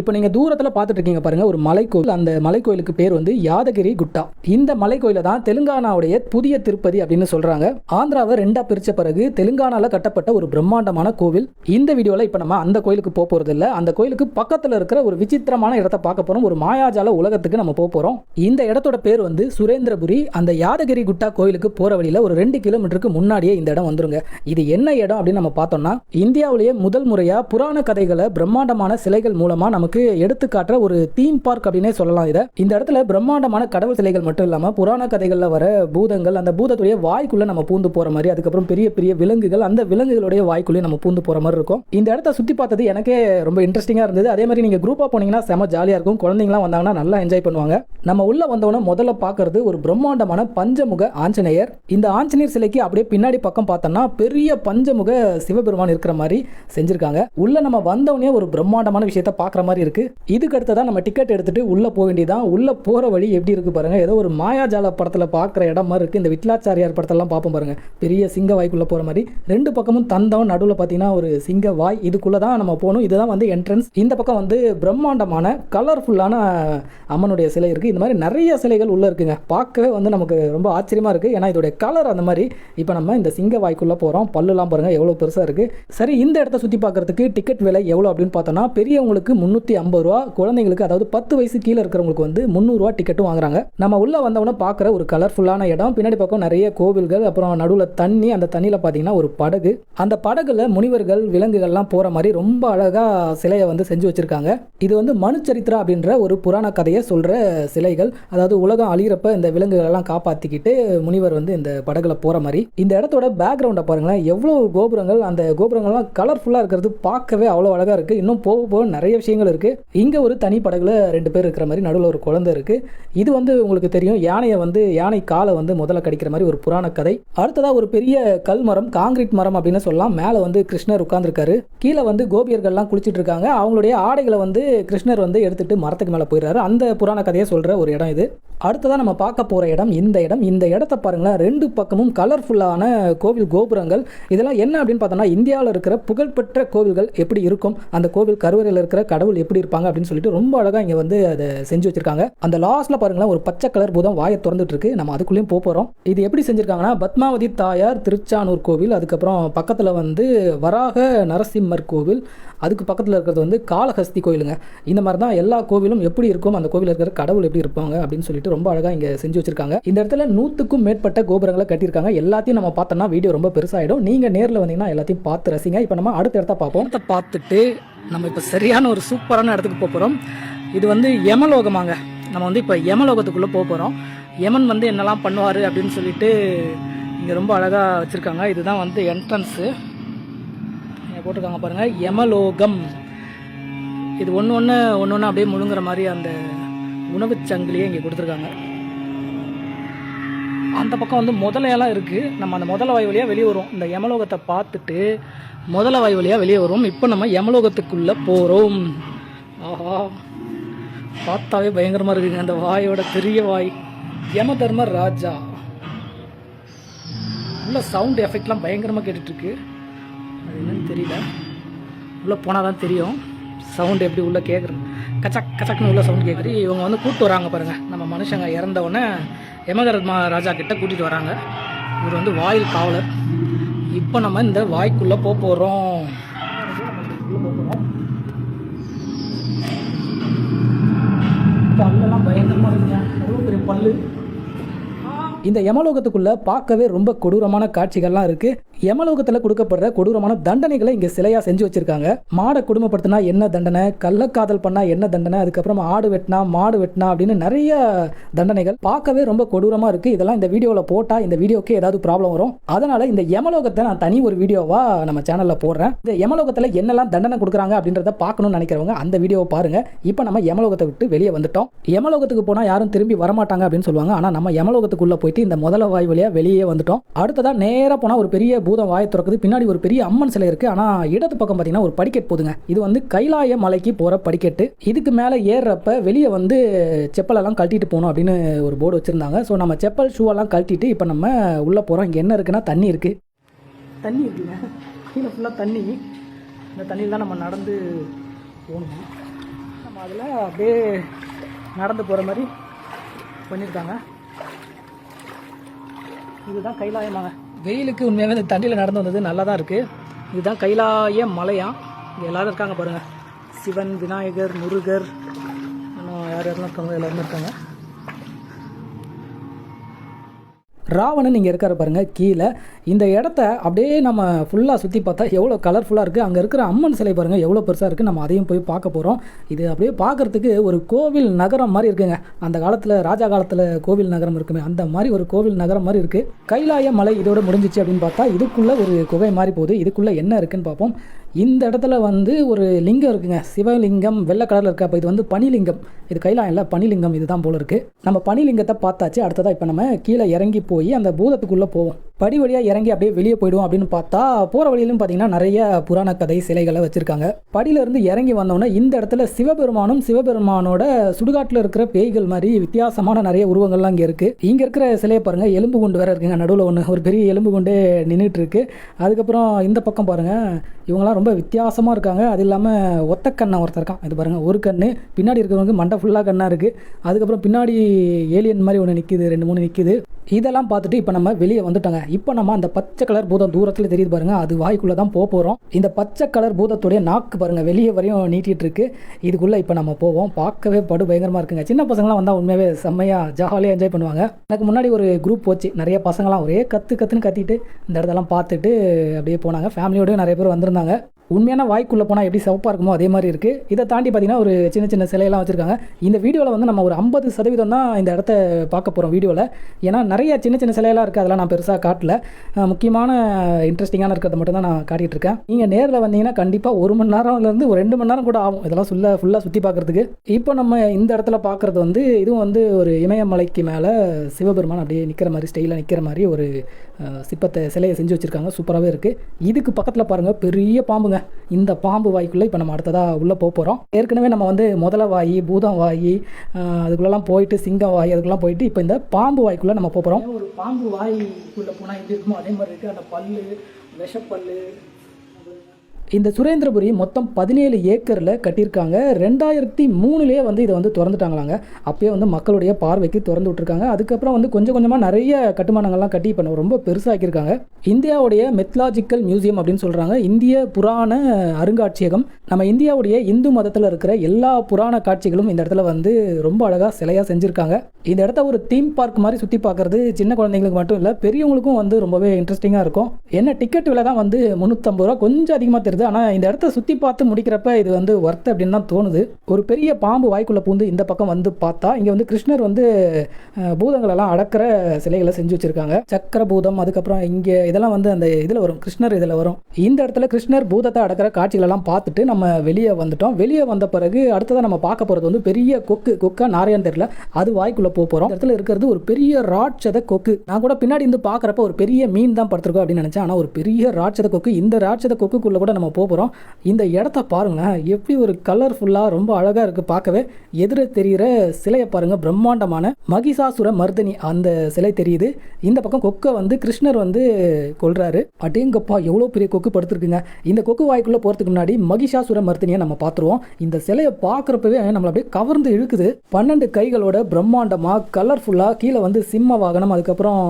இப்போ நீங்கள் தூரத்தில் பார்த்துட்டு இருக்கீங்க பாருங்க, ஒரு மலைக்கோயில். அந்த மலைக்கோயிலுக்கு பேர் வந்து யாதகிரி குட்டா. இந்த மலைக்கோயில தான் தெலுங்கானாவுடைய புதிய திருப்பதி அப்படின்னு சொல்றாங்க. ஆந்திராவை ரெண்டா பிரிச்ச பிறகு தெலுங்கானால கட்டப்பட்ட ஒரு பிரம்மாண்டமான கோவில். இந்த வீடியோவில் இப்போ நம்ம அந்த கோயிலுக்கு போக போறது இல்லை. அந்த கோயிலுக்கு பக்கத்தில் இருக்கிற ஒரு விசித்திரமான இடத்தை பார்க்க போறோம். ஒரு மாயாஜால உலகத்துக்கு நம்ம போக போறோம். இந்த இடத்தோட பேர் வந்து சுரேந்திரபுரி. அந்த யாதகிரி குட்டா கோயிலுக்கு போற வழியில ஒரு 2 கிலோமீட்டருக்கு முன்னாடியே இந்த இடம் வந்துருங்க. இது என்ன இடம் அப்படின்னு நம்ம பார்த்தோம்னா, இந்தியாவிலேயே முதல் முறையா புராண கதைகளை பிரம்மாண்டமான சிலைகள் மூலமா நமக்கு எடுத்துக்காட்டுற ஒரு தீம் பார்க் அப்படின்னே சொல்லலாம். இந்த இடத்துல பிரம்மாண்டமான கடவுள் சிலைகள் மட்டும் இல்லாம புராண கதைகள்ல வர பூதங்கள், அந்த பூதத்துடைய வாய்க்குள்ள நம்ம பூந்து போற மாதிரி, அதுக்கப்புறம் பெரிய பெரிய விலங்குகள், அந்த விலங்குகளுடைய வாய்க்குள்ளே நம்ம பூந்து போற மாதிரி இருக்கும். இந்த இடத்த சுத்தி பார்த்தது எனக்கே ரொம்ப இன்ட்ரெஸ்டிங்கா இருந்தது. அதே மாதிரி நீங்க குரூப்பா போனீங்கன்னா செம ஜாலியா இருக்கும். குழந்தைங்களாம் வந்தாங்கன்னா நல்லா என்ஜாய் பண்ணுவாங்க. நம்ம உள்ள வந்தவன முதல்ல பார்க்கறது ஒரு பிரம்மாண்டமான பஞ்சமுக ஆஞ்சநேயர். இந்த ஆஞ்சநேயர் சிலைக்கு அப்படியே பின்னாடி பக்கம் பார்த்தோம்னா பெரிய பஞ்சமுக சிவபெருமான் இருக்கிற மாதிரி செஞ்சிருக்காங்க. உள்ள நம்ம வந்தவனே ஒரு பிரம்மாண்டமான விஷயத்தை பார்க்குற மாதிரி இருக்கு. இதுக்கு அடுத்ததான் நம்ம டிக்கெட் எடுத்துட்டு உள்ள போக வேண்டியதான். உள்ள போற வழி எப்படி இருக்கு பாருங்க. ஏதோ ஒரு மாயாஜால படத்துல பார்க்குற இடம் மாதிரி இருக்கு. இந்த விட்லாச்சாரியார் படத்தெல்லாம் பார்ப்போம் பாருங்க, பெரிய சிங்க வாய்க்குள்ள போற மாதிரி. 2 பக்கமும் தந்தம், நடுவில் பார்த்தீங்கன்னா ஒரு சிங்க வாய். இதுக்குள்ள தான் நம்ம போகணும். இதுதான் வந்து என்ட்ரன்ஸ். இந்த பக்கம் வந்து பிரம்மாண்டமான கலர்ஃபுல்லான அம்மனுடைய சிலை இருக்கு. இந்த மாதிரி நிறைய சிலைகள் உள்ள இருக்குங்க. பார்க்கவே வந்து நமக்கு ரொம்ப ஆச்சரியமா இருக்கு. ஏன்னா இதோடைய கலர் அந்த மாதிரி. இப்போ நம்ம இந்த சிங்க வாய்க்குள்ள போறோம். பல்லுலாம் பாருங்க எவ்வளவு பெருசா இருக்கு. சரி, இந்த இடத்த சுத்தி பார்க்கறதுக்கு டிக்கெட் விலை எவ்வளவு அப்படின்னு பார்த்தோம்னா, பெரியவங்களுக்கு 350 ரூபா, குழந்தைங்களுக்கு அதாவது 10 வயசு கீழே இருக்கிறவங்களுக்கு வந்து 300 ரூபா டிக்கெட்டும் வாங்குறாங்க. நம்ம உள்ள வந்தவன பார்க்குற ஒரு கலர்ஃபுல்லான இடம். பின்னாடி பக்கம் நிறைய கோவில்கள், அப்புறம் நடுவில் தண்ணி. அந்த தண்ணியில் பார்த்தீங்கன்னா ஒரு படகு. அந்த படகுல முனிவர்கள், விலங்குகள்லாம் போற மாதிரி ரொம்ப அழகா சிலையை வந்து செஞ்சு வச்சிருக்காங்க. இது வந்து மனுச்சரித்ரா அப்படின்ற ஒரு புராண கதையை சொல்ற சிலைகள். அதாவது உலகம் அழியிறப்ப இந்த விலங்குகள் எல்லாம் காப்பாத்திக்கிட்டு முனிவர் வந்து இந்த படகுல போற மாதிரி. இந்த இடத்தோட பேக்ரவுண்டை பாருங்களேன், எவ்வளவு கோபுரங்கள். அந்த கோபுரங்கள்லாம் கலர்ஃபுல்லா இருக்கிறது பார்க்கவே அவ்வளோ அழகா இருக்கு. இன்னும் போக போக நிறைய விஷயங்கள் இருக்கு. இங்க ஒரு தனி படகுல 2 பேர் இருக்கிற மாதிரி, நடுவில் ஒரு குழந்தை இருக்கு. இது வந்து உங்களுக்கு தெரியும், யானை காலை வந்து முதல்ல கடிக்கிற மாதிரி ஒரு புராண கதை. அடுத்ததா ஒரு பெரிய கல் மரம், காங்கிரீட் மரம் அப்படின்னு சொல்லலாம். மேல வந்து கிருஷ்ணர் உட்கார்ந்துருக்காரு. கீழே வந்து கோபியர்கள்லாம் குளிச்சுட்டு இருக்காங்க. அவங்களுடைய ஆடைகளை வந்து கிருஷ்ணர் வந்து எடுத்துட்டு மரத்துக்கு மேலே போயிடுறாரு. அந்த புராண கதையை சொல்ற ஒரு இடம் இது. அடுத்ததா நம்ம பார்க்க போற இடம் இந்த இடத்தை பாருங்களேன். 2 பக்கமும் கலர்ஃபுல்லான கோவில் கோபுரங்கள். இதெல்லாம் என்ன அப்படின்னு பார்த்தோம்னா, இந்தியாவில் இருக்கிற புகழ்பெற்ற கோவில்கள் எப்படி இருக்கும், அந்த கோவில் கருவறையில் இருக்கிற கடவுள் எப்படி இருப்பாங்க அப்படின்னு சொல்லிட்டு ரொம்ப அழகா இங்க வந்து அதை செஞ்சு வச்சிருக்காங்க. அந்த லாஸ்ட்ல பாருங்களேன், ஒரு பச்சை கலர் பூதம் வாயை திறந்துட்டு இருக்கு. நம்ம அதுக்குள்ளேயும் போறோம். இது எப்படி செஞ்சிருக்காங்கன்னா, பத்மாவதி தாயார் திருச்சானூர் கோவில், அதுக்கப்புறம் பக்கத்துல வந்து வராக நரசிம்மர் கோவில், அதுக்கு பக்கத்தில் இருக்கிறது வந்து காளஹஸ்தி கோயிலுங்க. இந்த மாதிரி தான் எல்லா கோவிலும் எப்படி இருக்கும், அந்த கோவில் இருக்கிற கடவுள் எப்படி இருப்பாங்க அப்படின்னு சொல்லிட்டு ரொம்ப அழகா இங்க செஞ்சு வச்சிருக்காங்க. இந்த இடத்துல 100க்கும் மேற்பட்ட கோபுரங்களை கட்டியிருக்காங்க. எல்லாத்தையும் நம்ம பார்த்தோம்னா வீடியோ ரொம்ப பெருசாயிடும். நீங்க நேரில் வந்தீங்கன்னா எல்லாத்தையும் பார்த்து ரசிங்க. இப்போ நம்ம அடுத்த இடத்த பார்ப்போம். பார்த்துட்டு நம்ம இப்போ சரியான ஒரு சூப்பரான இடத்துக்கு போகிறோம். இது வந்து யமலோகமாங்க. நம்ம வந்து இப்போ யமலோகத்துக்குள்ளே போகிறோம். யமன் வந்து என்னெல்லாம் பண்ணுவார் அப்படின்னு சொல்லிட்டு இங்கே ரொம்ப அழகாக வச்சுருக்காங்க. இதுதான் வந்து என்ட்ரன்ஸு போட்டிருக்காங்க பாருங்க, யமலோகம். இது ஒன்று அப்படியே முழுங்குற மாதிரி அந்த உணவு சங்கிலியே இங்கே கொடுத்துருக்காங்க. அந்த பக்கம் வந்து முதலையெல்லாம் இருக்குது. நம்ம அந்த முதல வாய் வழியாக வெளியே வரும். இந்த யமலோகத்தை பார்த்துட்டு முதல வாய் வழியாக வெளியே வரும். இப்போ நம்ம யமலோகத்துக்குள்ளே போகிறோம். ஆஹா, பார்த்தாவே பயங்கரமாக இருக்குங்க. அந்த வாயோட பெரிய வாய், யம தர்ம ராஜா. உள்ள சவுண்ட் எஃபெக்ட்லாம் பயங்கரமாக கேட்டுட்ருக்கு. அது என்னன்னு தெரியல, உள்ளே போனால் தான் தெரியும் சவுண்ட் எப்படி உள்ளே கேட்குறது. கச்சக் கச்சக்னு உள்ள சவுண்ட் கேட்குது. இவங்க வந்து கூப்பிட்டு வராங்க பாருங்கள். நம்ம மனுஷங்க இறந்தவுடனே யமதர்ம ராஜா கிட்ட கூட்டிகிட்டு வராங்க. இவர் வந்து வாயில் காவலர். இப்போ நம்ம இந்த வாய்க்குள்ளே போகிறோம். பல்லெல்லாம் பயங்கரமாக இருக்குங்க. அவ்வளோ பெரிய பல்லு. இந்த யமலோகத்துக்குள்ள பார்க்கவே ரொம்ப கொடூரமான காட்சிகள்லாம் இருக்கு. யமலோகத்தில் கொடுக்கப்படுற கொடூரமான தண்டனைகளை இங்கே சிலையா செஞ்சு வச்சிருக்காங்க. மாடை குடும்பப்படுத்தினா என்ன தண்டனை, கள்ளக்காதல் பண்ணா என்ன தண்டனை, அதுக்கப்புறம் ஆடு வெட்டினா மாடு வெட்டினா அப்படின்னு நிறைய தண்டனைகள் பார்க்கவே ரொம்ப கொடூரமா இருக்கு. இதெல்லாம் இந்த வீடியோவில் போட்டா இந்த வீடியோக்கு ஏதாவது ப்ராப்ளம் வரும். அதனால இந்த யமலோகத்தை நான் தனி ஒரு வீடியோவா நம்ம சேனல்ல போடுறேன். இந்த யமலோகத்தில் என்னெல்லாம் தண்டனை கொடுக்குறாங்க அப்படின்றத பார்க்கணும்னு நினைக்கிறவங்க அந்த வீடியோவை பாருங்க. இப்போ நம்ம யமலோகத்தை விட்டு வெளியே வந்துட்டோம். யமலோகத்துக்கு போனா யாரும் திரும்பி வரமாட்டாங்க அப்படின்னு சொல்லுவாங்க. ஆனா நம்ம யமலோகத்துக்குள்ள போயிட்டு இந்த முதல வாய் வழியா வெளியே வந்துட்டோம். அடுத்ததா நேரா போனா ஒரு பெரிய பூதம் வாயை திறக்குது. பின்னாடி ஒரு பெரிய அம்மன் சிலை இருக்கு. ஆனா இடது பக்கம் பாத்தீங்கன்னா ஒரு படிக்கட்டு போதுங்க. இது வந்து கைலாய மலைக்கு போற படிக்கட்டு. இதுக்கு மேல ஏறுறப்ப வெளியே வந்து செப்பல் எல்லாம் கழட்டிட்டு போகணும் அப்படின்னு ஒரு போர்டு வச்சிருந்தாங்க. ஸோ நம்ம செப்பல் ஷூ எல்லாம் கழட்டிட்டு இப்போ நம்ம உள்ள போறோம். இங்க என்ன இருக்குன்னா தண்ணி இருக்கு. தண்ணி இருக்குங்க, கீழே ஃபுல்லா தண்ணி. இந்த தண்ணியில் தான் நம்ம நடந்து போகணும். அதில் அப்படியே நடந்து போகிற மாதிரி பண்ணியிருக்காங்க. இதுதான் கைலாயமாங்க. வெயிலுக்கு உண்மையாகவே இந்த தண்ணியில் நடந்து வந்தது நல்லா தான் இருக்குது. இதுதான் கைலாய மலையாம். இங்கே எல்லோரும் இருக்காங்க பாருங்கள். சிவன், விநாயகர், முருகர், இன்னும் யார் யாரெல்லாம் இருக்காங்க, எல்லோருமே இருக்காங்க. ராவணன் இங்கே இருக்காரு பாருங்கள் கீழே. இந்த இடத்த அப்படியே நம்ம ஃபுல்லாக சுற்றி பார்த்தா எவ்வளோ கலர்ஃபுல்லாக இருக்குது. அங்கே இருக்கிற அம்மன் சிலை பாருங்கள் எவ்வளோ பெருசாக இருக்குது. நம்ம அதையும் போய் பார்க்க போகிறோம். இது அப்படியே பார்க்குறதுக்கு ஒரு கோவில் நகரம் மாதிரி இருக்குங்க. அந்த காலத்தில் ராஜா காலத்தில் கோவில் நகரம் இருக்குமே அந்த மாதிரி ஒரு கோவில் நகரம் மாதிரி இருக்குது. கைலாய மலை இதோட முடிஞ்சிச்சு அப்படின்னு பார்த்தா இதுக்குள்ளே ஒரு குகை மாதிரி போகுது. இதுக்குள்ளே என்ன இருக்குதுன்னு பார்ப்போம். இந்த இடத்துல வந்து ஒரு லிங்கம் இருக்குங்க. சிவலிங்கம் வெள்ளை கலரில் இருக்குது. அப்போ இது வந்து பனிலிங்கம். இது கைலாயம் இல்லை, பனிலிங்கம் இதுதான் போல இருக்குது. நம்ம பனிலிங்கத்தை பார்த்தாச்சு. அடுத்ததாக இப்போ நம்ம கீழே இறங்கி போய் அந்த பூதத்துக்குள்ளே போவோம். படி வழியாக இறங்கி அப்படியே வெளியே போயிடுவோம். அப்படின்னு பார்த்தா போகிற வழியிலும் பார்த்தீங்கன்னா நிறைய புராண கதை சிலைகளை வச்சுருக்காங்க. படியிலேருந்து இறங்கி வந்தோன்னே இந்த இடத்துல சிவபெருமானோட சுடுகாட்டில் இருக்கிற பேய்கள் மாதிரி வித்தியாசமான நிறைய உருவங்கள்லாம் இங்கே இருக்குது. இங்கே இருக்கிற சிலையை பாருங்கள், எலும்பு குண்டு வேறு இருக்குங்க. நடுவில் ஒன்று ஒரு பெரிய எலும்பு குண்டே நின்றுட்டு இருக்கு. அதுக்கப்புறம் இந்த பக்கம் பாருங்கள், இவங்களாம் ரொம்ப வித்தியாசமாக இருக்காங்க. அது இல்லாமல் ஒத்த கண்ணை ஒருத்தர் இருக்கான். இது பாருங்கள், ஒரு கண்ணு. பின்னாடி இருக்கிறவங்க மண்டை ஃபுல்லாக கண்ணாக இருக்குது. அதுக்கப்புறம் பின்னாடி ஏலியன் மாதிரி ஒன்று நிற்கிது, 2-3 நிற்கிது. இதெல்லாம் பார்த்துட்டு இப்போ நம்ம வெளியே வந்துட்டோங்க. இப்போ நம்ம அந்த பச்சை கலர் பூதம் தூரத்தில் தெரியுது பாருங்கள், அது வாய்க்குள்ளே தான் போகிறோம். இந்த பச்சை கலர் பூதத்துடைய நாக்கு பாருங்கள் வெளியே வரையும் நீட்டிகிட்டு இருக்கு. இதுக்குள்ளே இப்போ நம்ம போவோம். பார்க்கவே படு பயங்கரமாக இருக்குங்க. சின்ன பசங்களாம் வந்தால் உண்மையாகவே செம்மையாக ஜாலியாக என்ஜாய் பண்ணுவாங்க. எனக்கு முன்னாடி ஒரு குரூப் போச்சு. நிறைய பசங்களாம் ஒரே கற்றுன்னு கத்திட்டு இந்த இடத்தெல்லாம் பார்த்துட்டு அப்படியே போனாங்க. ஃபேமிலியோடய நிறைய பேர் வந்திருந்தாங்க. உண்மையான வாய்க்குள்ளே போனால் எப்படி சிவப்பாக இருக்குமோ அதே மாதிரி இருக்குது. இதை தாண்டி பார்த்தீங்கன்னா ஒரு சின்ன சின்ன சிலையெல்லாம் வச்சுருக்காங்க. இந்த வீடியோவில் வந்து நம்ம ஒரு 50% தான் இந்த இடத்த பார்க்க போகிறோம் வீடியோவில். ஏன்னா நிறைய சின்ன சின்ன சிலையெல்லாம் இருக்குது. அதெல்லாம் நான் பெருசாக காட்டல. முக்கியமான இன்ட்ரெஸ்டிங்கான இருக்கிறத மட்டும் தான் நான் காட்டிகிட்டு இருக்கேன். நீங்கள் நேரில் வந்தீங்கன்னா கண்டிப்பாக 1 மணி நேரம்லேருந்து ஒரு 2 மணி நேரம் கூட ஆகும் இதெல்லாம் ஃபுல்லாக சுற்றி பார்க்குறதுக்கு. இப்போ நம்ம இந்த இடத்துல பார்க்குறது வந்து இதுவும் வந்து ஒரு இமயமலைக்கு மேலே சிவபெருமான் அப்படியே நிற்கிற மாதிரி ஸ்டைலாக நிற்கிற மாதிரி ஒரு சிலையை செஞ்சு வச்சுருக்காங்க. சூப்பராகவே இருக்குது. இதுக்கு பக்கத்தில் பாருங்கள் பெரிய பாம்புங்க. இந்த பாம்பு வாய்க்குள்ளே இப்போ நம்ம அடுத்ததாக உள்ளே போகிறோம். ஏற்கனவே நம்ம வந்து முதல வாய், பூதம் வாய், அதுக்குள்ளெல்லாம் போயிட்டு சிங்கம் வாய், அதுக்குள்ளெல்லாம் போயிட்டு இப்போ இந்த பாம்பு வாய்க்குள்ளே நம்ம போகிறோம். ஒரு பாம்பு வாய்க்குள்ளே போனால் எப்படி இருக்குமோ அதே மாதிரி இருக்குது. அந்த பல்லு, விஷப்பல்லு. இந்த சுரேந்திரபுரி மொத்தம் 17 ஏக்கரில் கட்டியிருக்காங்க. 2003 வந்து இதை வந்து திறந்துட்டாங்களாங்க. அப்பயே வந்து மக்களுடைய பார்வைக்கு திறந்து விட்டுருக்காங்க. அதுக்கப்புறம் வந்து கொஞ்சம் கொஞ்சமாக நிறைய கட்டுமானங்கள்லாம் கட்டி இப்போ ரொம்ப பெருசாக்கியிருக்காங்க. இந்தியாவுடைய மெத்லாஜிக்கல் மியூசியம் அப்படின்னு சொல்கிறாங்க. இந்திய புராண அருங்காட்சியகம். நம்ம இந்தியாவுடைய இந்து மதத்தில் இருக்கிற எல்லா புராண காட்சிகளும் இந்த இடத்துல வந்து ரொம்ப அழகாக சிலையாக செஞ்சுருக்காங்க. இந்த இடத்த ஒரு தீம் பார்க் மாதிரி சுற்றி பார்க்குறது சின்ன குழந்தைங்களுக்கு மட்டும் இல்லை, பெரியவங்களுக்கும் வந்து ரொம்பவே இன்ட்ரெஸ்டிங்காக இருக்கும். என்ன டிக்கெட் விலை தான் வந்து 350 ரூபா, கொஞ்சம் அதிகமாக தெரியுது. ஆனால் இந்த இடத்த சுற்றி பார்த்து முடிக்கிறப்ப இது வந்து ஒர்த் அப்படின்னு தான் தோணுது. ஒரு பெரிய பாம்பு வாய்க்குள்ளே பூந்து இந்த பக்கம் வந்து பார்த்தா இங்கே வந்து கிருஷ்ணர் வந்து பூதங்களெல்லாம் அடக்கிற சிலைகளை செஞ்சு வச்சுருக்காங்க. சக்கர பூதம், அதுக்கப்புறம் இங்கே இதெல்லாம் வந்து அந்த இதில் வரும், கிருஷ்ணர் இதில் வரும். இந்த இடத்துல கிருஷ்ணர் பூதத்தை அடக்கிற காட்சிகளெல்லாம் பார்த்துட்டு நம்ம வெளியே வந்துட்டோம். வெளியே வந்த பிறகு அடுத்ததாக நம்ம பார்க்க போகிறது வந்து பெரிய கொக்கா நாரையான்னு தெரியல, அது வாய்க்குள்ளே போகிறோம். இந்த இடத்துல இருக்கிறது ஒரு பெரிய ராட்சத கொக்கு. நான் கூட பின்னாடி இருந்து பார்க்குறப்ப ஒரு பெரிய மீன் தான் படுத்திருக்கோம் அப்படின்னு நினச்சேன். ஆனால் ஒரு பெரிய ராட்சத கொக்கு. இந்த ராட்சத கொக்குக்குள்ளே கூட நம்ம போகிறோம். இந்த இடத்த பாருங்களேன், எப்படி ஒரு கலர்ஃபுல்லாக ரொம்ப அழகாக இருக்குது பார்க்கவே. எதிர தெரிகிற சிலையை பாருங்கள், பிரம்மாண்டமான மகிஷாசுர மர்தினி அந்த சிலை தெரியுது. இந்த பக்கம் கொக்கை வந்து கிருஷ்ணர் வந்து கொல்றாரு. அடேங்கப்பா எவ்வளோ பெரிய கொக்கு படுத்துருக்குங்க. இந்த கொக்கு வாய்க்குள்ளே போகிறதுக்கு முன்னாடி மகிஷாசுர மர்தினியை நம்ம பார்த்துருவோம். இந்த சிலையை பார்க்குறப்பவே நம்மளை அப்படியே கவர்ந்து இழுக்குது. 12 கைகளோட பிரம்மாண்டமாக கலர்ஃபுல்லாக கீழே வந்து சிம்ம வாகனம், அதுக்கப்புறம்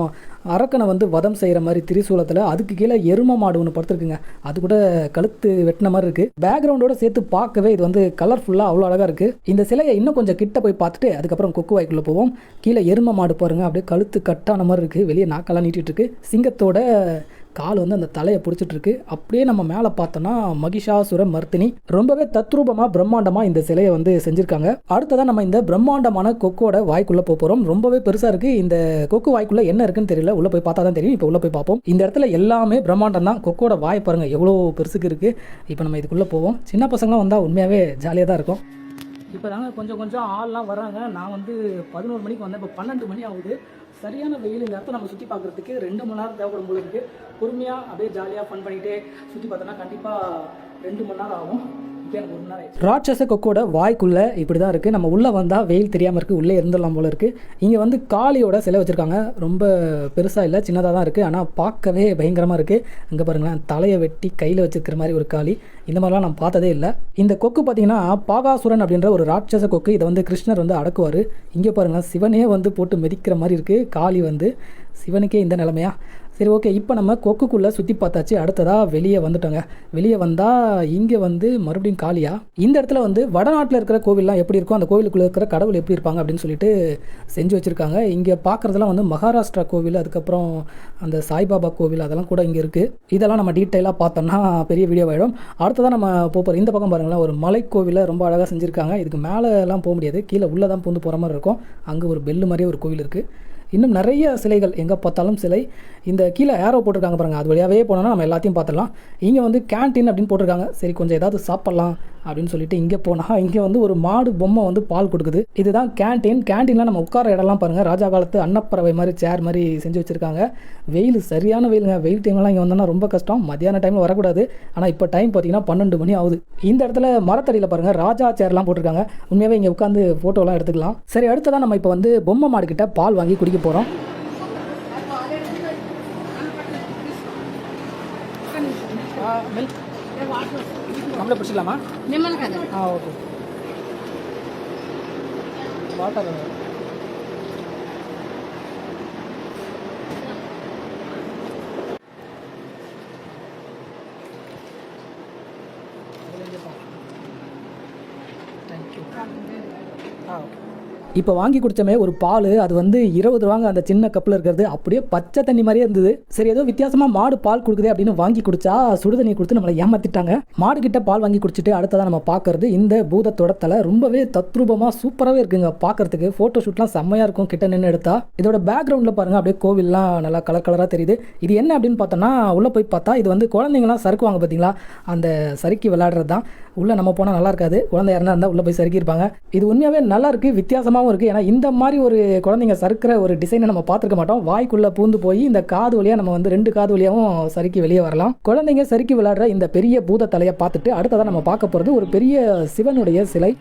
அரக்கனை வந்து வதம் செய்கிற மாதிரி திரிசூலத்தில், அதுக்கு கீழே எரும மாடு ஒன்று படுத்துருக்குங்க. அது கூட கழுத்து வெட்டின மாதிரி இருக்குது. பேக்ரவுண்டோட சேர்த்து பார்க்கவே இது வந்து கலர்ஃபுல்லாக அவ்வளோ அழகாக இருக்குது. இந்த சிலையை இன்னும் கொஞ்சம் கிட்ட போய் பார்த்துட்டு அதுக்கப்புறம் கொக்கு வாய்க்குள்ளே போவோம். கீழே எரும மாடு பாருங்கள், அப்படியே கழுத்து கட்டான மாதிரி இருக்குது. வெளியே நாக்கெல்லாம் நீட்டிகிட்டு இருக்கு. சிங்கத்தோட கால் வந்து அந்த தலையை பிடிச்சிட்டு இருக்கு. அப்படியே நம்ம மேலே பார்த்தோன்னா மகிஷாசுர மர்தினி ரொம்பவே தத்ரூபமாக பிரம்மாண்டமாக இந்த சிலையை வந்து செஞ்சுருக்காங்க. அடுத்ததான் நம்ம இந்த பிரம்மாண்டமான கொக்கோட வாய்க்குள்ளே போகிறோம். ரொம்பவே பெருசாக இருக்குது. இந்த கொக்கு வாய்க்குள்ளே என்ன இருக்குன்னு தெரியல, உள்ளே போய் பார்த்தா தான் தெரியும். இப்போ உள்ளே போய் பார்ப்போம். இந்த இடத்துல எல்லாமே பிரம்மாண்டம் தான். கொக்கோட வாய் பாருங்கள் எவ்வளோ பெருசுக்கு இருக்குது. இப்போ நம்ம இதுக்குள்ளே போவோம். சின்ன பசங்களாம் வந்தால் உண்மையாகவே ஜாலியாக தான் இருக்கும். இப்போ தாங்க கொஞ்சம் ஆள்லாம் வராங்க. நான் வந்து 11 மணிக்கு வந்தேன். இப்போ 12 மணி ஆகுது. சரியான வெயில். இந்த இடத்த நம்ம சுற்றி பார்க்குறதுக்கு 2 மணி நேரம் தேவைப்படும் போல இருக்குது. பொறுமையாக அப்படியே ஜாலியாக ஃபன் பண்ணிகிட்டே சுற்றி பார்த்தோன்னா கண்டிப்பாக 2 மணி நேரம் ஆகும். ராட்சச கொக்கோட வாய்க்குள்ளே இப்படி தான் இருக்குது. நம்ம உள்ளே வந்தால் வெயில் தெரியாமல் இருக்குது, உள்ளே இருந்துடலாம் போல இருக்குது. இங்கே வந்து காளியோட சிலை வச்சுருக்காங்க. ரொம்ப பெருசாக இல்லை, சின்னதாக தான் இருக்குது. ஆனால் பார்க்கவே பயங்கரமாக இருக்குது. அங்கே பாருங்களேன், தலையை வெட்டி கையில் வச்சுருக்கிற மாதிரி ஒரு காளி. இந்த மாதிரிலாம் நான் பார்த்ததே இல்லை. இந்த கொக்கு பார்த்தீங்கன்னா பாகாசுரன் அப்படின்ற ஒரு ராட்சச கொக்கு. இதை வந்து கிருஷ்ணர் வந்து அடக்குவார். இங்கே பாருங்களேன், சிவனே வந்து போட்டு மிதிக்கிற மாதிரி இருக்குது. காளி வந்து சிவனுக்கே இந்த நிலைமையா? சரி, ஓகே. இப்போ நம்ம கொக்குக்குள்ளே சுற்றி பார்த்தாச்சு. அடுத்ததாக வெளியே வந்துட்டோங்க. வெளியே வந்தால் இங்கே வந்து மறுபடியும் காளியா. இந்த இடத்துல வந்து வடநாட்டில் இருக்கிற கோவில்லாம் எப்படி இருக்கும், அந்த கோவிலுக்குள்ளே இருக்கிற கடவுள் எப்படி இருப்பாங்க அப்படின்னு சொல்லிட்டு செஞ்சு வச்சுருக்காங்க. இங்கே பார்க்குறதுலாம் வந்து மகாராஷ்டிரா கோவில், அதுக்கப்புறம் அந்த சாய்பாபா கோவில், அதெல்லாம் கூட இங்கே இருக்குது. இதெல்லாம் நம்ம டீட்டெயிலாக பார்த்தோம்னா பெரிய வீடியோ ஆகிடும். அடுத்ததான் நம்ம போகிறோம். இந்த பக்கம் பாருங்களேன், ஒரு மலை கோவிலை ரொம்ப அழகாக செஞ்சுருக்காங்க. இதுக்கு மேலேலாம் போக முடியாது, கீழே உள்ளே தான் பூந்து போகிற மாதிரி இருக்கும். அங்கே ஒரு பெல்லு மாதிரியே ஒரு கோவில் இருக்குது. இன்னும் நிறைய சிலைகள், எங்கே பார்த்தாலும் சிலை. இந்த கீழே ஏரோ போட்டிருக்காங்க பாருங்கள், அது வழியாகவே போனோன்னா நம்ம எல்லாத்தையும் பார்த்துடலாம். இங்கே வந்து கேன்டீன் அப்படின்னு போட்டிருக்காங்க. சரி, கொஞ்சம் ஏதாவது சாப்பிட்லாம் அப்படின்னு சொல்லிட்டு இங்கே போனால் இங்கே வந்து ஒரு மாடு பொம்மை வந்து பால் கொடுக்குது. இதுதான் கேன்டீன். கேன்டீனில் நம்ம உட்கார இடம்லாம் பாருங்கள், ராஜா காலத்து அன்னப்பறவை மாதிரி சேர் மாதிரி செஞ்சு வச்சுருக்காங்க. வெயில் சரியான வெயிலுங்க. வெயில் டைம்லாம் இங்கே வந்தோன்னா ரொம்ப கஷ்டம். மத்தியான டைமில் வரக்கூடாது. ஆனால் இப்போ டைம் பார்த்தீங்கன்னா 12 மணி ஆகுது. இந்த இடத்துல மரத்தடியில் பாருங்கள் ராஜா சேர்லாம் போட்டிருக்காங்க. உண்மையாகவே இங்கே உட்காந்து ஃபோட்டோலாம் எடுத்துக்கலாம். சரி, அடுத்ததான் நம்ம இப்போ வந்து பொம்மை மாடுக்கிட்ட பால் வாங்கி குடிக்க போகிறோம். நம்மளே பிடிச்சிக்கலாமா? ஓகே. Water thank you. ஓகே. இப்போ வாங்கி குடித்தமே ஒரு பால், அது வந்து 20 ரூபாங்க. அந்த சின்ன கப்பில் இருக்கிறது அப்படியே பச்சை தண்ணி மாதிரியே இருந்தது. சரி, ஏதோ வித்தியாசமாக மாடு பால் கொடுக்குது அப்படின்னு வாங்கி குடிச்சா சுடு தண்ணி கொடுத்து நம்மளை ஏமாற்றிட்டாங்க. மாடு கிட்ட பால் வாங்கி குடிச்சிட்டு அடுத்ததான் நம்ம பார்க்கறது இந்த பூதத்தோட தலை. ரொம்பவே தத்ரூபமாக சூப்பராகவே இருக்குங்க பார்க்கறதுக்கு. ஃபோட்டோ ஷூட்லாம் செம்மையாக இருக்கும் கிட்ட நின்று எடுத்தா. இதோட பேக்ரவுண்டில் பாருங்கள், அப்படியே கோவில்லாம் நல்லா கலர் கலராக தெரியுது. இது என்ன அப்படின்னு பார்த்தோன்னா, உள்ளே போய் பார்த்தா இது வந்து குழந்தைங்களாம் சறுக்குவாங்க பார்த்தீங்களா, அந்த சறுக்கி விளையாடுறது தான். உள்ளே நம்ம போனால் நல்லா இருக்காது, குழந்தை யாருனா இருந்தால் உள்ளே போய் சறுக்கியிருப்பாங்க. இது உண்மையாகவே நல்லா இருக்குது, வித்தியாசமாகவும் இருக்குது. ஏன்னா இந்த மாதிரி ஒரு குழந்தைங்க சறுக்கிற ஒரு டிசைனை நம்ம பார்த்துருக்க மாட்டோம். வாய்க்குள்ளே பூந்து போய் இந்த காது வழியாக நம்ம வந்து 2 காது வழியாகவும் சறுக்கி வெளியே வரலாம். குழந்தைங்க சறுக்கி விளையாடுற இந்த பெரிய பூத தலையை பார்த்துட்டு அடுத்ததான் நம்ம பார்க்க போகிறது ஒரு பெரிய சிவனுடைய சிலை.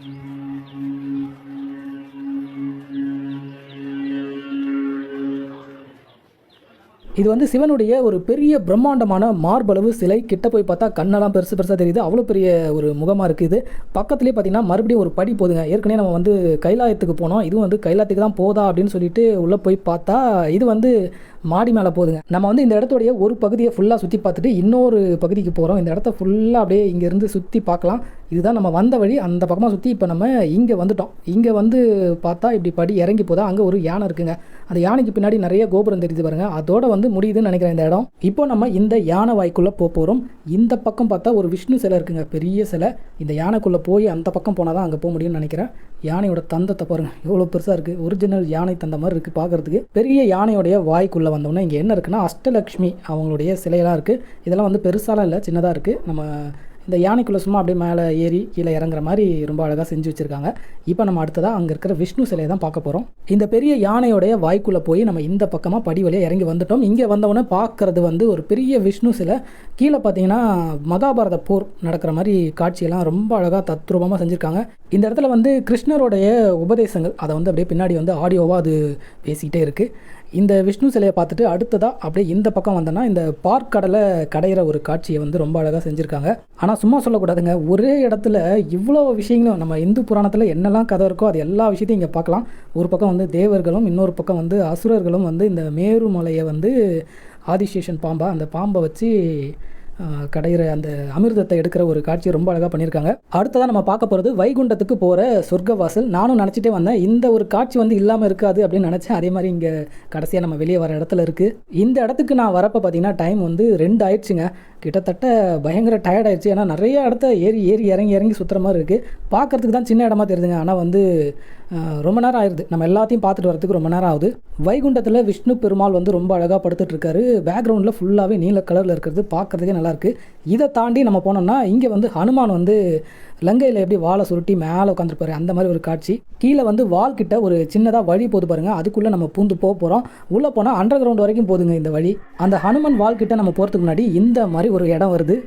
இது வந்து சிவனுடைய ஒரு பெரிய பிரம்மாண்டமான மார்பளவு சிலை. கிட்ட போய் பார்த்தா கண்ணெல்லாம் பெருசு பெருசாக தெரியுது. அவ்வளோ பெரிய ஒரு முகமாக இருக்குது. பக்கத்துலேயே பார்த்தீங்கன்னா மறுபடியும் ஒரு படி போதுங்க. ஏற்கனவே நம்ம வந்து கைலாயத்துக்கு போனோம், இதுவும் வந்து கைலாயத்துக்கு தான் போதா அப்படின்னு சொல்லிட்டு உள்ளே போய் பார்த்தா இது வந்து மாடி மேலே போதுங்க. நம்ம வந்து இந்த இடத்துடைய ஒரு பகுதியை ஃபுல்லாக சுற்றி பார்த்துட்டு இன்னொரு பகுதிக்கு போகிறோம். இந்த இடத்த ஃபுல்லாக அப்படியே இங்கேருந்து சுற்றி பார்க்கலாம். இதுதான் நம்ம வந்த வழி. அந்த பக்கமாக சுற்றி இப்போ நம்ம இங்கே வந்துட்டோம். இங்கே வந்து பார்த்தா இப்படி படி இறங்கி போதா அங்கே ஒரு யானை இருக்குங்க. அந்த யானைக்கு பின்னாடி நிறைய கோபுரம் தெரியுது பாருங்கள். அதோட வந்து முடியுதுன்னு நினைக்கிறேன் இந்த இடம். இப்போ நம்ம இந்த யானை வாய்க்குள்ளே போகிறோம். இந்த பக்கம் பார்த்தா ஒரு விஷ்ணு சிலை இருக்குங்க, பெரிய சிலை. இந்த யானைக்குள்ளே போய் அந்த பக்கம் போனால் தான் அங்கே போக முடியும்னு நினைக்கிறேன். யானையோட தந்தத்தை பாருங்கள், எவ்வளோ பெருசாக இருக்குது. ஒரிஜினல் யானை தந்த மாதிரி இருக்குது பார்க்குறதுக்கு. பெரிய யானையோடைய வாய்க்குள்ளே வந்தோம்னா இங்கே என்ன இருக்குன்னா, அஷ்டலக்ஷ்மி அவங்களுடைய சிலையெல்லாம் இருக்குது. இதெல்லாம் வந்து பெருசாலாம் இல்லை, சின்னதாக இருக்குது. நம்ம இந்த யானைக்குள்ளே சும்மா அப்படியே மேலே ஏறி கீழே இறங்குற மாதிரி ரொம்ப அழகாக செஞ்சு வச்சுருக்காங்க. இப்போ நம்ம அடுத்ததாக அங்கே இருக்கிற விஷ்ணு சிலையை தான் பார்க்க போகிறோம். இந்த பெரிய யானையோடைய வாய்க்குள்ளே போய் நம்ம இந்த பக்கமாக படி வழியாக இறங்கி வந்துட்டோம். இங்கே வந்தவொடனே பார்க்குறது வந்து ஒரு பெரிய விஷ்ணு சிலை. கீழே பார்த்தீங்கன்னா மகாபாரத போர் நடக்கிற மாதிரி காட்சியெல்லாம் ரொம்ப அழகாக தத்ரூபமாக செஞ்சுருக்காங்க. இந்த இடத்துல வந்து கிருஷ்ணருடைய உபதேசங்கள் அதை வந்து அப்படியே பின்னாடி வந்து ஆடியோவாக அது பேசிக்கிட்டே இருக்குது. இந்த விஷ்ணு சிலையை பார்த்துட்டு அடுத்ததாக அப்படியே இந்த பக்கம் வந்தோன்னா இந்த பார்க்கடலை கடையிற ஒரு காட்சியை வந்து ரொம்ப அழகாக செஞ்சுருக்காங்க. ஆனால் சும்மா சொல்லக்கூடாதுங்க, ஒரே இடத்துல இவ்வளோ விஷயங்களும் நம்ம இந்து புராணத்தில் என்னெல்லாம் கதை இருக்கோ அது எல்லா விஷயத்தையும் இங்கே பார்க்கலாம். ஒரு பக்கம் வந்து தேவர்களும், இன்னொரு பக்கம் வந்து அசுரர்களும் வந்து இந்த மேருமலையை வந்து ஆதிசேஷன் பாம்பா, அந்த பாம்பை வச்சு கடையிற அந்த அமிர்தத்தை எடுக்கிற ஒரு காட்சியை ரொம்ப அழகாக பண்ணியிருக்காங்க. அடுத்ததான் நம்ம பார்க்க போகிறது வைகுண்டத்துக்கு போகிற சொர்க்கவாசல். நானும் நினச்சிட்டே வந்தேன் இந்த ஒரு காட்சி வந்து இல்லாமல் இருக்காது அப்படின்னு நினச்சேன். அதே மாதிரி இங்கே கடைசியாக நம்ம வெளியே வர இடத்துல இருக்குது. இந்த இடத்துக்கு நான் வரப்போ பார்த்தீங்கன்னா டைம் வந்து 2 ஆயிடுச்சுங்க. கிட்டத்தட்ட பயங்கர டயர்ட் ஆயிடுச்சு. ஏன்னா நிறைய இடத்த ஏறி இறங்கி சுற்றுற மாதிரி இருக்குது. பார்க்குறதுக்கு தான் சின்ன இடமா தெரியுதுங்க, ஆனால் வந்து ரொம்ப நேரம் ஆயிடுது. நம்ம எல்லாத்தையும் பார்த்துட்டு வரதுக்கு ரொம்ப நேரம் ஆகுது. வைகுண்டத்தில் விஷ்ணு பெருமாள் வந்து ரொம்ப அழகாக படுத்துட்டு இருக்காரு. பேக்ரவுண்டில் ஃபுல்லாகவே நீல கலரில் இருக்கிறது பார்க்குறதுக்கே நல்லாயிருக்கு. இதை தாண்டி நம்ம போனோம்னா இங்கே வந்து ஹனுமான் வந்து லங்கையில் எப்படி வாழை சுருட்டி மேலே உட்காந்துருப்பாரு அந்த மாதிரி ஒரு காட்சி. கீழே வந்து வால் கிட்ட ஒரு சின்னதாக வழி போது பாருங்கள், அதுக்குள்ளே நம்ம பூந்து போக போகிறோம். உள்ளே போனால் அண்டர் கிரவுண்ட் வரைக்கும் போதுங்க இந்த வழி. அந்த ஹனுமன் வால் கிட்ட நம்ம போகிறதுக்கு முன்னாடி இந்த மாதிரி ஒரு இடம் வருது.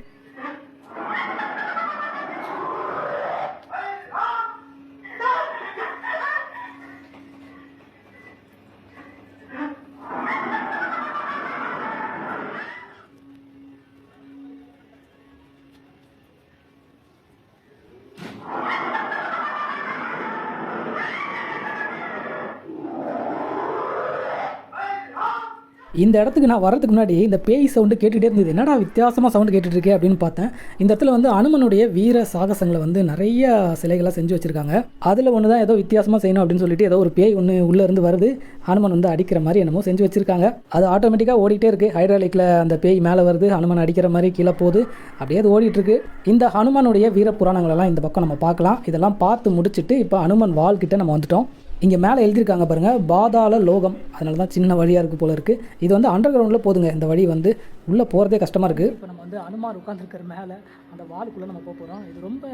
இந்த இடத்துக்கு நான் வரதுக்கு முன்னாடி இந்த பேய் சவுண்டு கேட்டுகிட்டே இருந்தது. என்னடா வித்தியாசமாக சவுண்டு கேட்டுட்ருக்கே அப்படின்னு பார்த்தேன். இந்த இடத்துல வந்து அனுமனுடைய வீர சாகசங்களை வந்து நிறைய சிலைகளாக செஞ்சு வச்சுருக்காங்க. அதில் ஒன்று தான் ஏதோ வித்தியாசமாக செய்யணும் அப்படின்னு சொல்லிட்டு ஏதோ ஒரு பேய் ஒன்று உள்ளே இருந்து வருது, ஹனுமன் வந்து அடிக்கிற மாதிரி என்னமோ செஞ்சு வச்சுருக்காங்க. அது ஆட்டோமேட்டிக்காக ஓடிட்டே இருக்குது. ஹைட்ராலிக்கில் அந்த பேய் மேலே வருது, ஹனுமன் அடிக்கிற மாதிரி கீழே போகுது, அப்படியே அது ஓடிட்டுருக்கு. இந்த ஹனுமனுடைய வீர புராணங்களெல்லாம் இந்த பக்கம் நம்ம பார்க்கலாம். இதெல்லாம் பார்த்து முடிச்சுட்டு இப்போ ஹனுமன் வால்கிட்ட நம்ம வந்துட்டோம். இங்கே மேலே எழுதியிருக்காங்க பாருங்கள், பாதாள லோகம். அதனால தான் சின்ன வழியாக இருக்குது போல இருக்குது. இது வந்து அண்டர் கிரவுண்டில் போதுங்க. இந்த வழி வந்து உள்ளே போகிறதே கஷ்டமாக இருக்குது. இப்போ நம்ம வந்து அனுமார் உட்காந்துருக்கிற மேலே அந்த வாலுக்குள்ளே நம்ம போக போகிறோம். இது ரொம்ப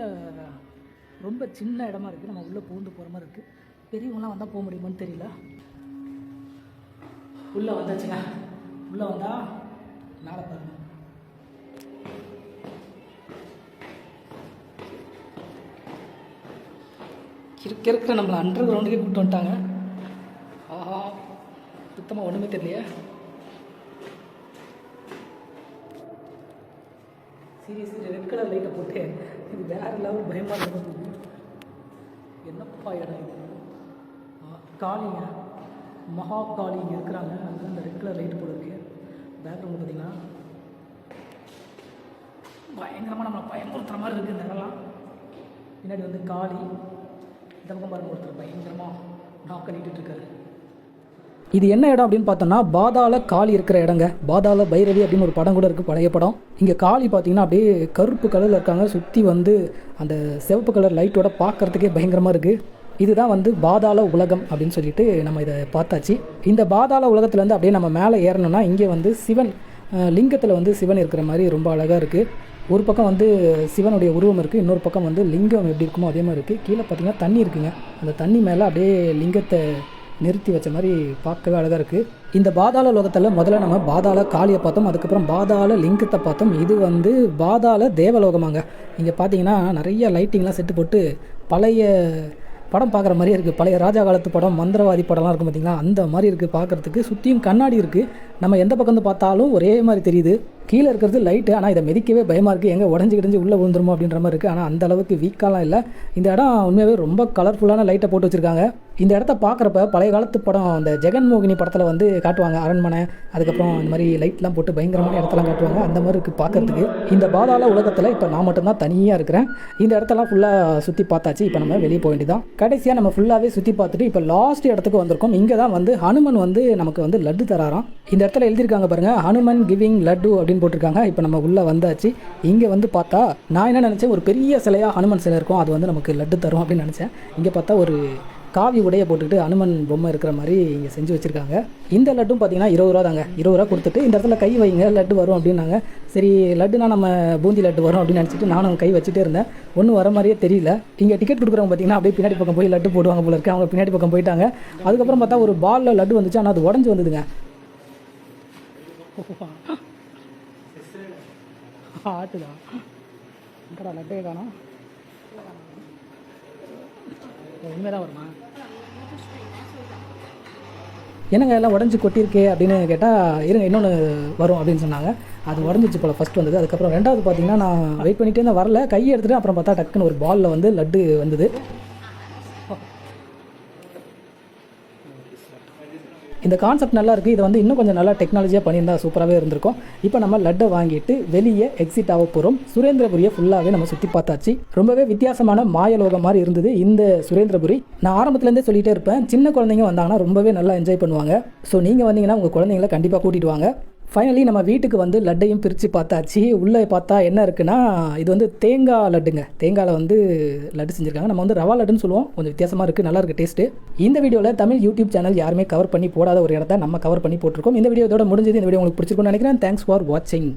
ரொம்ப சின்ன இடமா இருக்குது. நம்ம உள்ளே பூந்து போகிற மாதிரி இருக்குது. பெரியவங்களாம் வந்தால் போக முடியுமான்னு தெரியல. உள்ளே வந்தாச்சுங்க. உள்ளே வந்தால் மேலே பாருங்கள், இருக்கிற நம்மளை அண்டர் கிரவுண்டுக்கே கூப்பிட்டு வந்துட்டாங்க. ஆஹா, சுத்தமாக ஒன்றுமே தெரியலையே. சீரியஸ்லி ரெட் கலர் லைட்டை போட்டு இது வேறு லெவல் பயமாக இருந்தது. என்னப்பா இடம் இது? காளிங்க, மகா காளி இங்கே இருக்கிறாங்க. அது அந்த ரெட் கலர் லைட்டு போல இருக்கு. பேக்ரவுண்டு பார்த்தீங்கன்னா பயங்கரமாக நம்மளை பயமுறுத்துற மாதிரி இருக்குது. இந்த இடம்லாம் பின்னாடி வந்து காளி, இந்த பக்கம் பாருங்க ஒருத்தர் பயங்கரமாக நாக்க நீட்டிட்டு இருக்காரு. இது என்ன இடம் அப்படின்னு பார்த்தோம்னா பாதாள காளி இருக்கிற இடங்க. பாதாள பைரவி அப்படின்னு ஒரு படம் கூட இருக்குது, பழைய படம். இங்கே காளி பார்த்தீங்கன்னா அப்படியே கருப்பு கலரில் இருக்காங்க. சுற்றி வந்து அந்த சிவப்பு கலர் லைட்டோட பார்க்குறதுக்கே பயங்கரமாக இருக்குது. இதுதான் வந்து பாதாள உலகம் அப்படின்னு சொல்லிட்டு நம்ம இதை பார்த்தாச்சு. இந்த பாதாள உலகத்துலேருந்து அப்படியே நம்ம மேலே ஏறணும்னா இங்கே வந்து சிவன் லிங்கத்தில் வந்து சிவன் இருக்கிற மாதிரி ரொம்ப அழகாக இருக்குது. ஒரு பக்கம் வந்து சிவனுடைய உருவம் இருக்குது, இன்னொரு பக்கம் வந்து லிங்கம் எப்படி இருக்குமோ அதே மாதிரி இருக்குது. கீழே பார்த்திங்கன்னா தண்ணி இருக்குங்க. அந்த தண்ணி மேலே அப்படியே லிங்கத்தை நிறுத்தி வச்ச மாதிரி பார்க்கவே அழகாக இருக்குது. இந்த பாதாள லோகத்தில் முதல்ல நம்ம பாதாள காளியை பார்த்தோம், அதுக்கப்புறம் பாதாள லிங்கத்தை பார்த்தோம். இது வந்து பாதாள தேவலோகமாங்க. இங்கே பார்த்தீங்கன்னா நிறைய லைட்டிங்லாம் செட்டு போட்டு பழைய படம் பார்க்குற மாதிரியே இருக்குது. பழைய ராஜா காலத்து படம், மந்திரவாதி படம்லாம் இருக்கும் பார்த்திங்களா, அந்த மாதிரி இருக்குது பார்க்குறதுக்கு. சுற்றியும் கண்ணாடி இருக்குது. நம்ம எந்த பக்கம் பார்த்தாலும் ஒரே மாதிரி தெரியுது. கீழே இருக்கிறது லைட்டு, ஆனால் இதை மிதிக்கவே பயமாக இருக்குது. எங்கே உடஞ்சி கிடஞ்சி உள்ளே விழுந்துருமோ அப்படின்ற மாதிரி இருக்குது. ஆனால் அந்த அளவுக்கு வீக்காலாம் இல்லை. இந்த இடம் உண்மையாகவே ரொம்ப கலர்ஃபுல்லான லைட்டை போட்டு வச்சுருக்காங்க. இந்த இடத்த பார்க்குறப்ப பழைய காலத்து படம் அந்த ஜெகன்மோகினி படத்தில் வந்து காட்டுவாங்க அரண்மனை, அதுக்கப்புறம் இந்த மாதிரி லைட்லாம் போட்டு பயங்கரமான இடத்தெல்லாம் காட்டுவாங்க. அந்த மாதிரி இருக்குது பார்க்குறதுக்கு. இந்த பாதாள உலகத்தில் இப்போ நான் மட்டும்தான் தனியாக இருக்கிறேன். இந்த இடத்தெல்லாம் ஃபுல்லாக சுற்றி பார்த்தாச்சு. இப்போ நம்ம வெளியே போக வேண்டியதான். கடைசியாக நம்ம ஃபுல்லாகவே சுற்றி பார்த்துட்டு இப்போ லாஸ்ட் இடத்துக்கு வந்திருக்கோம். இங்கே தான் வந்து ஹனுமன் வந்து நமக்கு வந்து லட்டு தராராம். இந்த இடத்துல எழுதியிருக்காங்க பாருங்கள், ஹனுமன் கிவிங் லட்டு அப்படின்னு போட்டிருக்காங்க. இப்போ நம்ம உள்ளே வந்தாச்சு. இங்கே வந்து பார்த்தா நான் என்ன நினச்சேன், ஒரு பெரிய சிலையாக ஹனுமன் சிலை இருக்கும், அது வந்து நமக்கு லட்டு தரும் அப்படின்னு நினச்சேன். இங்கே பார்த்தா ஒரு காவி உடைய போட்டுக்கிட்டு அனுமன் பொம்மை இருக்கிற மாதிரி இங்கே செஞ்சு வச்சுருக்காங்க. இந்த லட்டும் பார்த்தீங்கன்னா 20 ரூபா தாங்க. 20 ரூபா கொடுத்துட்டு இந்த இடத்துல கை வைங்க லட்டு வரும் அப்படின்னாங்க. சரி லட்டுனா நம்ம பூந்தி லட்டு வரும் அப்படின்னு நினச்சிட்டு நானும் கை வச்சுட்டே இருந்தேன். ஒன்றும் வர மாதிரியே தெரியல. இங்கே டிக்கெட் கொடுக்குறவங்க பார்த்தீங்கன்னா அப்படியே பின்னாடி பக்கம் போய் லட்டு போடுவாங்க போல இருக்கு. அவங்க பின்னாடி பக்கம் போயிட்டாங்க. அதுக்கப்புறம் பார்த்தா ஒரு பாலில் லட்டு வந்துச்சு, ஆனால் அது உடஞ்சி வந்ததுங்க. ஆட்டுதான் இங்கடா லட்டே காணோம். உண்மைதான் வருமா? என்னங்க எல்லாம் உடஞ்சி கொட்டியிருக்கே அப்படின்னு கேட்டால் இருங்க இன்னொன்று வரும் அப்படின்னு சொன்னாங்க. அது உடஞ்சிச்சு போல் ஃபஸ்ட் வந்தது. அதுக்கப்புறம் ரெண்டாவது பார்த்தீங்கன்னா நான் வெயிட் பண்ணிகிட்டே இருந்தால் வரல. கையை எடுத்துகிட்டு அப்புறம் பார்த்தா டக்குன்னு ஒரு பாலில் வந்து லட்டு வந்தது. இந்த கான்செப்ட் நல்லா இருக்குது. இதை வந்து இன்னும் கொஞ்சம் நல்லா டெக்னாலஜியாக பண்ணியிருந்தா சூப்பராகவே இருந்திருக்கும். இப்போ நம்ம லட்டை வாங்கிட்டு வெளியே எக்ஸிட் ஆக போகிறோம். சுரேந்திரபுரியை ஃபுல்லாகவே நம்ம சுற்றி பார்த்தாச்சு. ரொம்பவே வித்தியாசமான மாயலோகம் மாதிரி இருந்தது இந்த சுரேந்திரபுரி. நான் ஆரம்பத்துலேருந்தே சொல்லிகிட்டே இருப்பேன், சின்ன குழந்தைங்க வந்தாங்கன்னா ரொம்பவே நல்லா என்ஜாய் பண்ணுவாங்க. ஸோ நீங்கள் வந்தீங்கன்னா உங்கள் குழந்தைங்கள கண்டிப்பாக கூட்டிகிட்டு வாங்க. ஃபைனலி நம்ம வீட்டுக்கு வந்து லட்டையும் பிரித்து பார்த்தாச்சு. உள்ளே பார்த்தா என்ன இருக்குன்னா, இது வந்து தேங்காய் லட்டுங்க. தேங்காயில் வந்து லட்டு செஞ்சுருக்காங்க. நம்ம வந்து ரவா லட்டுன்னு சொல்லுவோம். கொஞ்சம் வித்தியாசமாக இருக்குது, நல்லா இருக்குது டேஸ்ட்டு. இந்த வீடியோவில் தமிழ் யூடியூப் சேனல் யாருமே கவர் பண்ணி போடாத ஒரு இடத்த நம்ம கவர் பண்ணி போட்டிருக்கோம். இந்த வீடியோ இதோட முடிஞ்சது. இந்த வீடியோ உங்களுக்கு பிடிச்சிருக்கும்னு நினைக்கிறேன். தேங்க்ஸ் ஃபார் வாட்சிங்.